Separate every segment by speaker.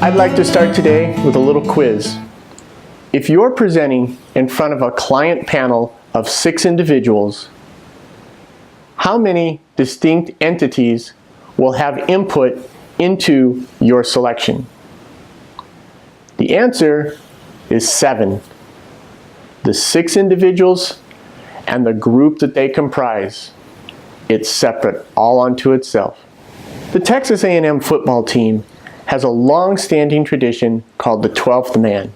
Speaker 1: I'd like to start today with a little quiz. If you're presenting in front of a client panel of 6 individuals, how many distinct entities will have input into your selection? The answer is 7. The 6 individuals and the group that they comprise. It's separate, all unto itself. The Texas A&M football team has a long-standing tradition called the 12th man.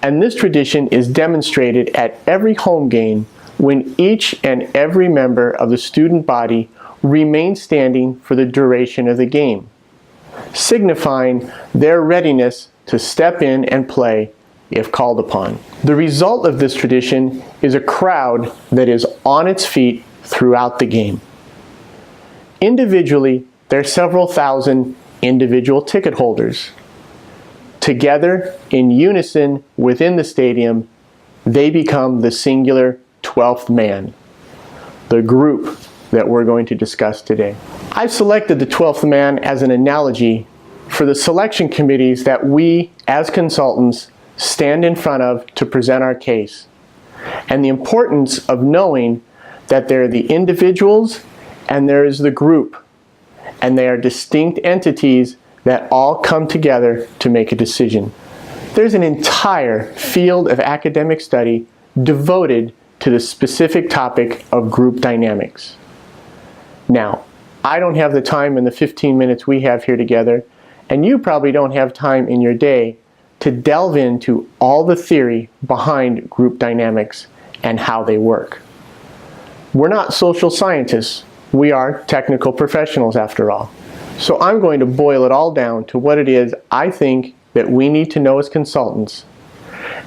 Speaker 1: And this tradition is demonstrated at every home game when each and every member of the student body remains standing for the duration of the game, signifying their readiness to step in and play if called upon. The result of this tradition is a crowd that is on its feet throughout the game. Individually, there are several thousand individual ticket holders. Together, in unison within the stadium, they become the singular 12th man, the group that we're going to discuss today. I've selected the 12th man as an analogy for the selection committees that we, as consultants, stand in front of to present our case, and the importance of knowing that there are the individuals and there is the group, and they are distinct entities that all come together to make a decision. There's an entire field of academic study devoted to the specific topic of group dynamics. Now, I don't have the time in the 15 minutes we have here together, and you probably don't have time in your day to delve into all the theory behind group dynamics and how they work. We're not social scientists. We are technical professionals after all. So I'm going to boil it all down to what it is I think that we need to know as consultants.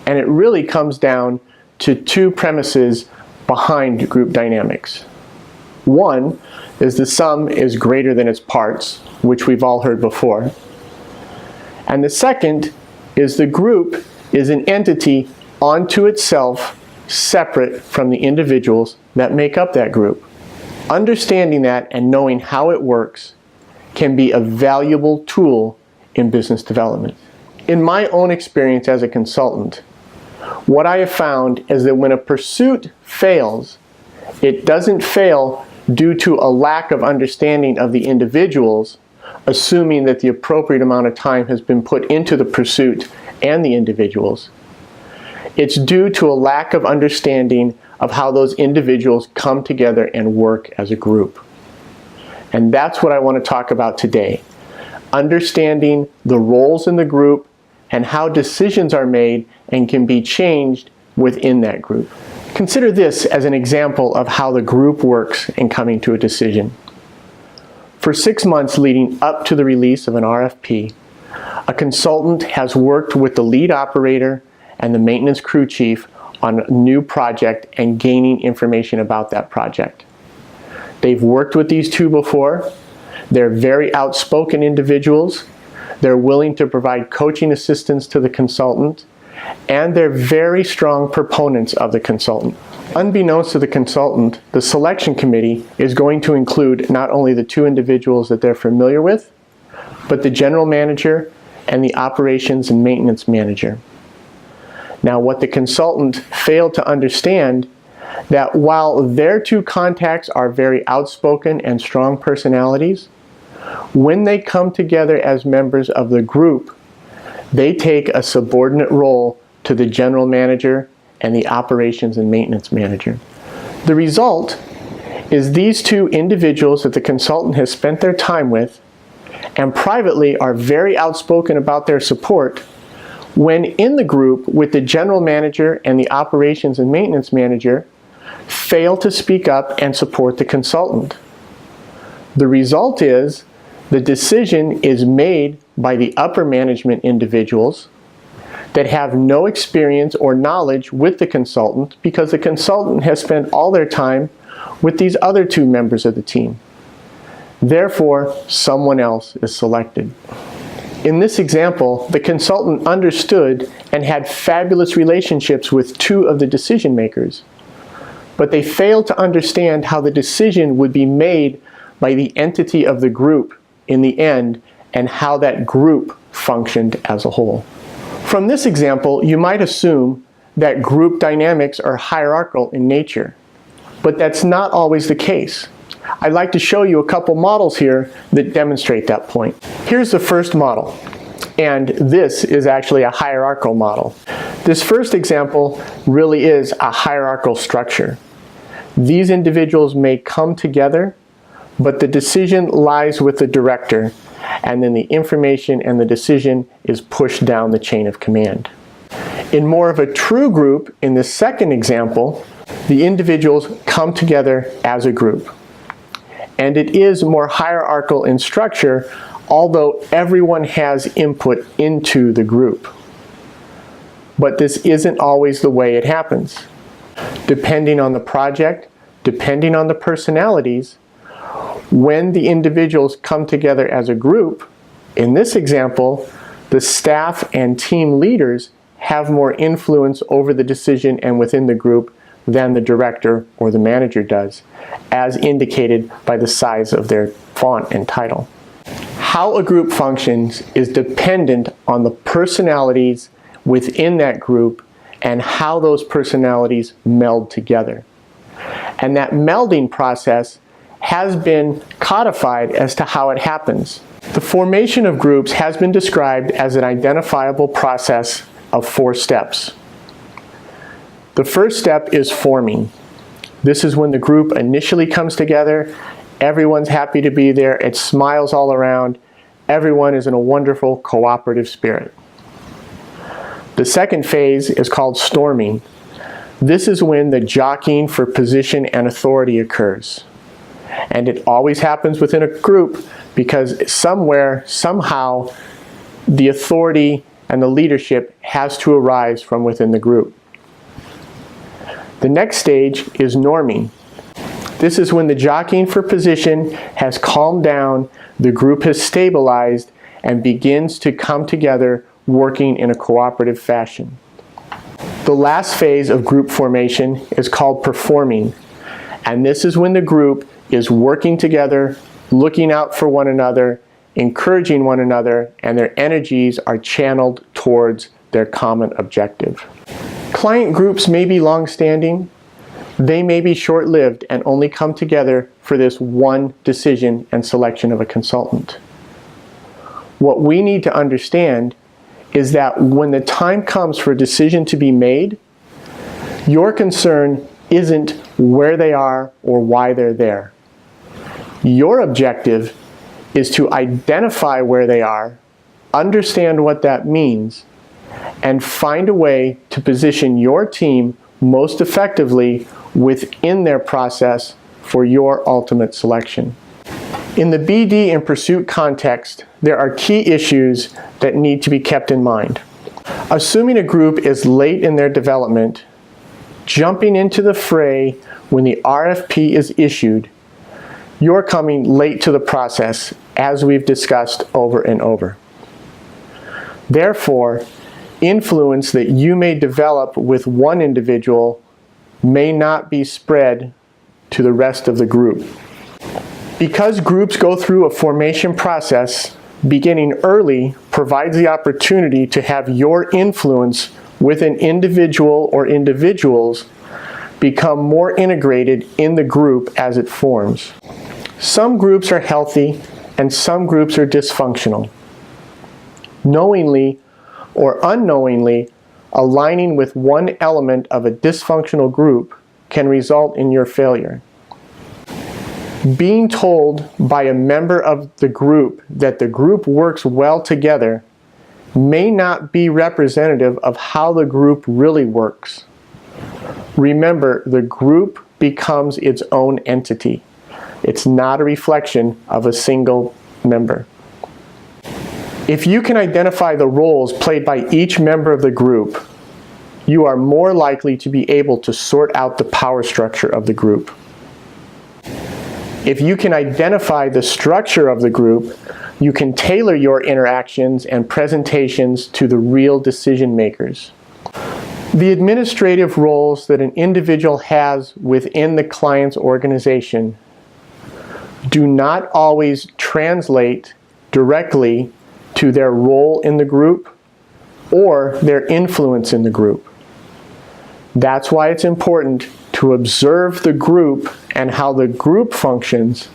Speaker 1: And it really comes down to 2 premises behind group dynamics. One is the sum is greater than its parts, which we've all heard before. And the second is the group is an entity unto itself, separate from the individuals that make up that group. Understanding that and knowing how it works can be a valuable tool in business development. In my own experience as a consultant, what I have found is that when a pursuit fails, it doesn't fail due to a lack of understanding of the individuals, assuming that the appropriate amount of time has been put into the pursuit and the individuals. It's due to a lack of understanding of how those individuals come together and work as a group. And that's what I want to talk about today. Understanding the roles in the group and how decisions are made and can be changed within that group. Consider this as an example of how the group works in coming to a decision. For 6 months leading up to the release of an RFP, a consultant has worked with the lead operator and the maintenance crew chief on a new project and gaining information about that project. They've worked with these 2 before. They're very outspoken individuals. They're willing to provide coaching assistance to the consultant, and they're very strong proponents of the consultant. Unbeknownst to the consultant, the selection committee is going to include not only the 2 individuals that they're familiar with, but the general manager and the operations and maintenance manager. Now, what the consultant failed to understand, that while their 2 contacts are very outspoken and strong personalities, when they come together as members of the group, they take a subordinate role to the general manager and the operations and maintenance manager. The result is these 2 individuals that the consultant has spent their time with and privately are very outspoken about their support, when in the group with the general manager and the operations and maintenance manager, fail to speak up and support the consultant. The result is the decision is made by the upper management individuals that have no experience or knowledge with the consultant, because the consultant has spent all their time with these other 2 members of the team. Therefore, someone else is selected. In this example, the consultant understood and had fabulous relationships with 2 of the decision makers, but they failed to understand how the decision would be made by the entity of the group in the end, and how that group functioned as a whole. From this example, you might assume that group dynamics are hierarchical in nature, but that's not always the case. I'd like to show you a couple models here that demonstrate that point. Here's the first model, and this is actually a hierarchical model. This first example really is a hierarchical structure. These individuals may come together, but the decision lies with the director, and then the information and the decision is pushed down the chain of command. In more of a true group, in the second example, the individuals come together as a group. And it is more hierarchical in structure, although everyone has input into the group. But this isn't always the way it happens. Depending on the project, depending on the personalities, when the individuals come together as a group, in this example, the staff and team leaders have more influence over the decision and within the group than the director or the manager does, as indicated by the size of their font and title. How a group functions is dependent on the personalities within that group and how those personalities meld together. And that melding process has been codified as to how it happens. The formation of groups has been described as an identifiable process of 4 steps. The first step is forming. This is when the group initially comes together, everyone's happy to be there, it smiles all around, everyone is in a wonderful cooperative spirit. The second phase is called storming. This is when the jockeying for position and authority occurs. And it always happens within a group because somewhere, somehow, the authority and the leadership has to arise from within the group. The next stage is norming. This is when the jockeying for position has calmed down, the group has stabilized, and begins to come together working in a cooperative fashion. The last phase of group formation is called performing, and this is when the group is working together, looking out for one another, encouraging one another, and their energies are channeled towards their common objective. Client groups may be long-standing, they may be short-lived and only come together for this one decision and selection of a consultant. What we need to understand is that when the time comes for a decision to be made, your concern isn't where they are or why they're there. Your objective is to identify where they are, understand what that means, and find a way to position your team most effectively within their process for your ultimate selection. In the BD and pursuit context, there are key issues that need to be kept in mind. Assuming a group is late in their development, jumping into the fray when the RFP is issued, you're coming late to the process, as we've discussed over and over. Therefore, influence that you may develop with one individual may not be spread to the rest of the group. Because groups go through a formation process, beginning early provides the opportunity to have your influence with an individual or individuals become more integrated in the group as it forms. Some groups are healthy and some groups are dysfunctional. Knowingly or unknowingly, aligning with one element of a dysfunctional group can result in your failure. Being told by a member of the group that the group works well together may not be representative of how the group really works. Remember, the group becomes its own entity. It's not a reflection of a single member. If you can identify the roles played by each member of the group, you are more likely to be able to sort out the power structure of the group. If you can identify the structure of the group, you can tailor your interactions and presentations to the real decision makers. The administrative roles that an individual has within the client's organization do not always translate directly to their role in the group or their influence in the group. That's why it's important to observe the group and how the group functions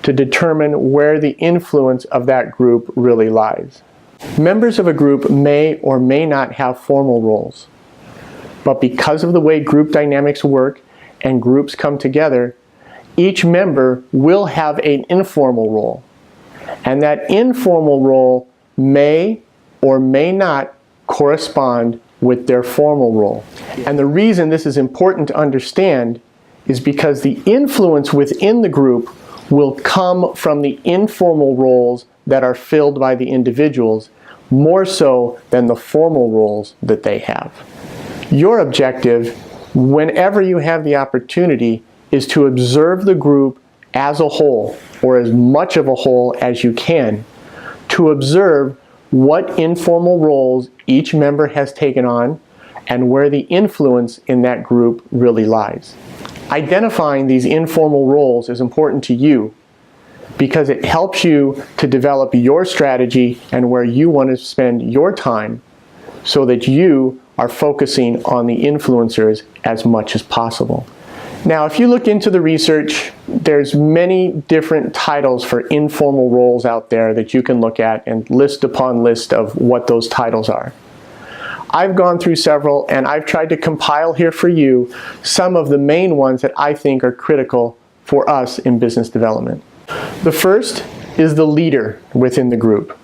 Speaker 1: to determine where the influence of that group really lies. Members of a group may or may not have formal roles, but because of the way group dynamics work and groups come together, each member will have an informal role, and that informal role may or may not correspond with their formal role. And the reason this is important to understand is because the influence within the group will come from the informal roles that are filled by the individuals, more so than the formal roles that they have. Your objective, whenever you have the opportunity, is to observe the group as a whole, or as much of a whole as you can, to observe what informal roles each member has taken on and where the influence in that group really lies. Identifying these informal roles is important to you because it helps you to develop your strategy and where you want to spend your time so that you are focusing on the influencers as much as possible. Now, if you look into the research, there's many different titles for informal roles out there that you can look at and list upon list of what those titles are. I've gone through several and I've tried to compile here for you some of the main ones that I think are critical for us in business development. The first is the leader within the group.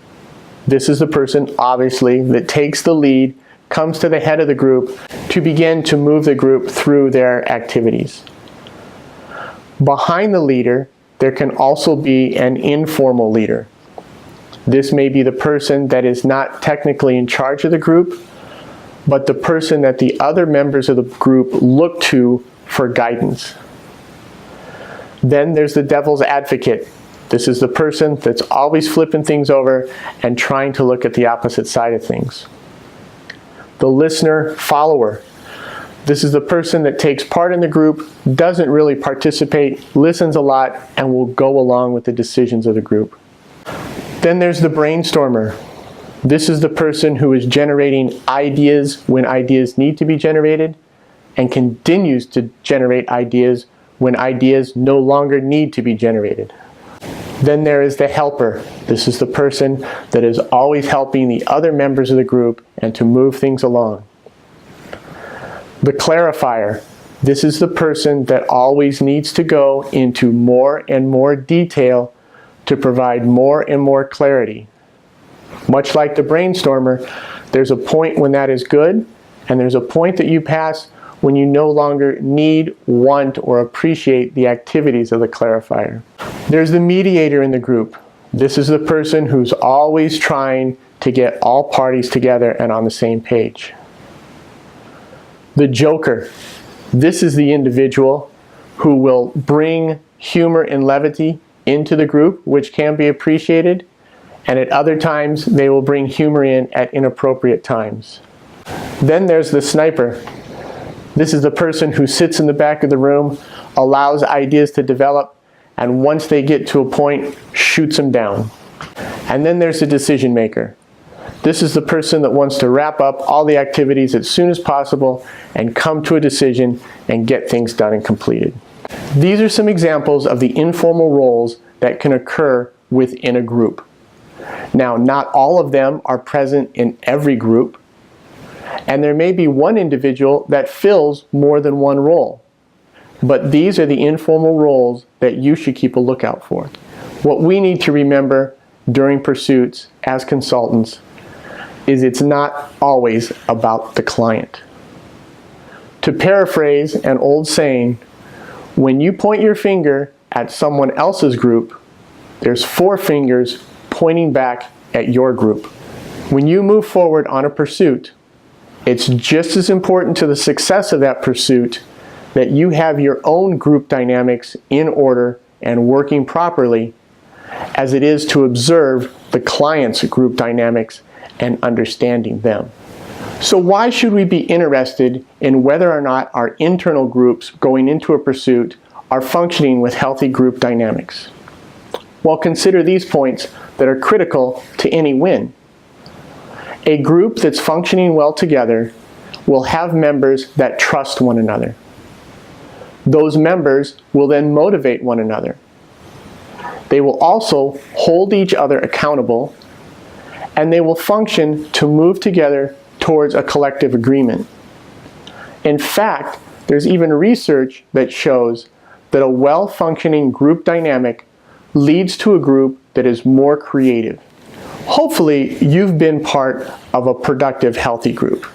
Speaker 1: This is the person, obviously, that takes the lead, comes to the head of the group to begin to move the group through their activities. Behind the leader, there can also be an informal leader. This may be the person that is not technically in charge of the group, but the person that the other members of the group look to for guidance. Then there's the devil's advocate. This is the person that's always flipping things over and trying to look at the opposite side of things. The listener follower. This is the person that takes part in the group, doesn't really participate, listens a lot, and will go along with the decisions of the group. Then there's the brainstormer. This is the person who is generating ideas when ideas need to be generated and continues to generate ideas when ideas no longer need to be generated. Then there is the helper. This is the person that is always helping the other members of the group and to move things along. The clarifier. This is the person that always needs to go into more and more detail to provide more and more clarity. Much like the brainstormer, there's a point when that is good, and there's a point that you pass when you no longer need, want, or appreciate the activities of the clarifier. There's the mediator in the group. This is the person who's always trying to get all parties together and on the same page. The joker. This is the individual who will bring humor and levity into the group, which can be appreciated, and at other times they will bring humor in at inappropriate times. Then there's the sniper. This is the person who sits in the back of the room, allows ideas to develop, and once they get to a point, shoots them down. And then there's the decision maker. This is the person that wants to wrap up all the activities as soon as possible and come to a decision and get things done and completed. These are some examples of the informal roles that can occur within a group. Now, not all of them are present in every group, and there may be one individual that fills more than one role. But these are the informal roles that you should keep a lookout for. What we need to remember during pursuits as consultants is it's not always about the client. To paraphrase an old saying, when you point your finger at someone else's group, there's 4 fingers pointing back at your group. When you move forward on a pursuit, it's just as important to the success of that pursuit that you have your own group dynamics in order and working properly as it is to observe the client's group dynamics and understanding them. So why should we be interested in whether or not our internal groups going into a pursuit are functioning with healthy group dynamics? Well, consider these points that are critical to any win. A group that's functioning well together will have members that trust one another. Those members will then motivate one another. They will also hold each other accountable, and they will function to move together towards a collective agreement. In fact, there's even research that shows that a well-functioning group dynamic leads to a group that is more creative. Hopefully, you've been part of a productive, healthy group.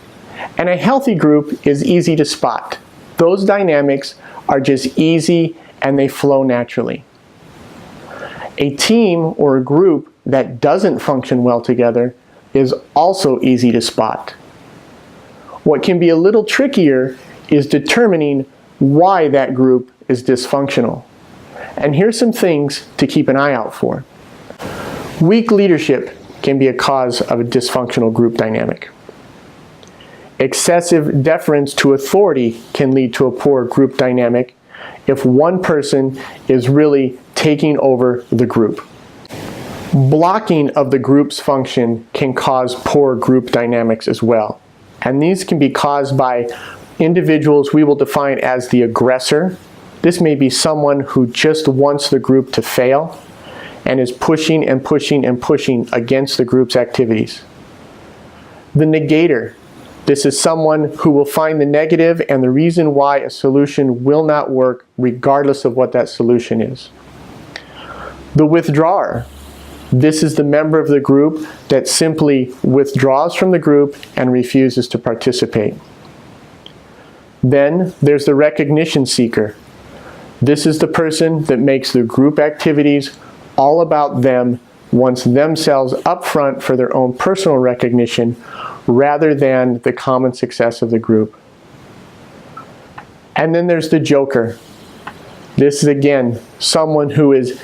Speaker 1: And a healthy group is easy to spot. Those dynamics are just easy and they flow naturally. A team or a group that doesn't function well together is also easy to spot. What can be a little trickier is determining why that group is dysfunctional. And here's some things to keep an eye out for. Weak leadership can be a cause of a dysfunctional group dynamic. Excessive deference to authority can lead to a poor group dynamic if one person is really taking over the group. Blocking of the group's function can cause poor group dynamics as well. And these can be caused by individuals we will define as the aggressor. This may be someone who just wants the group to fail and is pushing and pushing and pushing against the group's activities. The negator. This is someone who will find the negative and the reason why a solution will not work regardless of what that solution is. The withdrawer. This is the member of the group that simply withdraws from the group and refuses to participate. Then there's the recognition seeker. This is the person that makes the group activities all about them, wants themselves up front for their own personal recognition rather than the common success of the group. And then there's the joker. This is again someone who is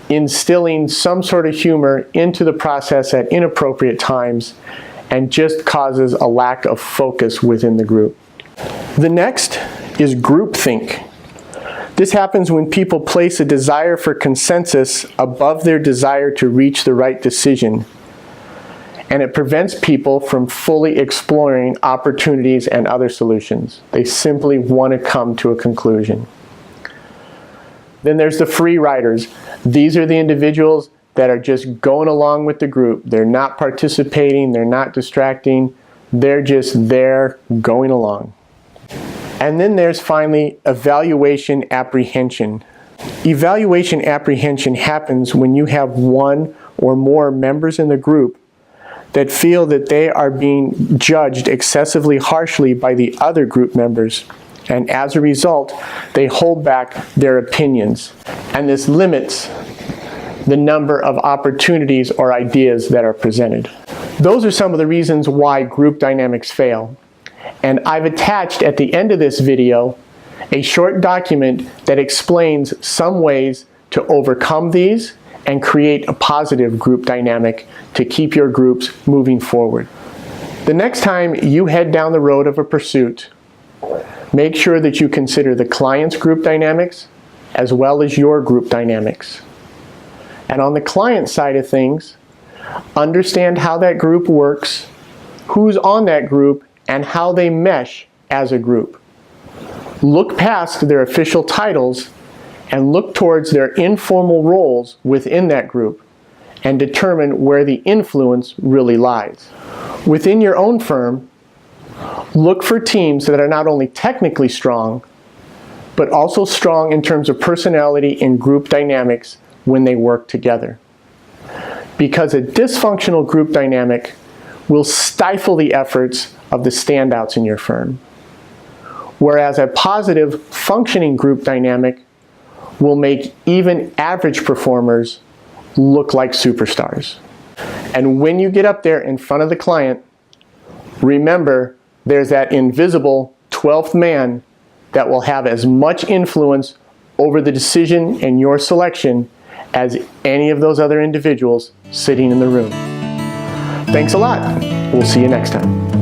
Speaker 1: instilling some sort of humor into the process at inappropriate times and just causes a lack of focus within the group. The next is groupthink. This happens when people place a desire for consensus above their desire to reach the right decision, and it prevents people from fully exploring opportunities and other solutions. They simply want to come to a conclusion. Then there's the free riders. These are the individuals that are just going along with the group. They're not participating, they're not distracting, they're just there going along. And then there's finally evaluation apprehension. Evaluation apprehension happens when you have one or more members in the group that feel that they are being judged excessively harshly by the other group members. And as a result, they hold back their opinions. And this limits the number of opportunities or ideas that are presented. Those are some of the reasons why group dynamics fail. And I've attached at the end of this video a short document that explains some ways to overcome these and create a positive group dynamic to keep your groups moving forward. The next time you head down the road of a pursuit, make sure that you consider the client's group dynamics as well as your group dynamics. And on the client side of things, understand how that group works, who's on that group, and how they mesh as a group. Look past their official titles and look towards their informal roles within that group and determine where the influence really lies. Within your own firm, look for teams that are not only technically strong, but also strong in terms of personality and group dynamics when they work together. Because a dysfunctional group dynamic will stifle the efforts of the standouts in your firm. Whereas a positive, functioning group dynamic will make even average performers look like superstars. And when you get up there in front of the client, remember there's that invisible 12th man that will have as much influence over the decision and your selection as any of those other individuals sitting in the room. Thanks a lot. We'll see you next time.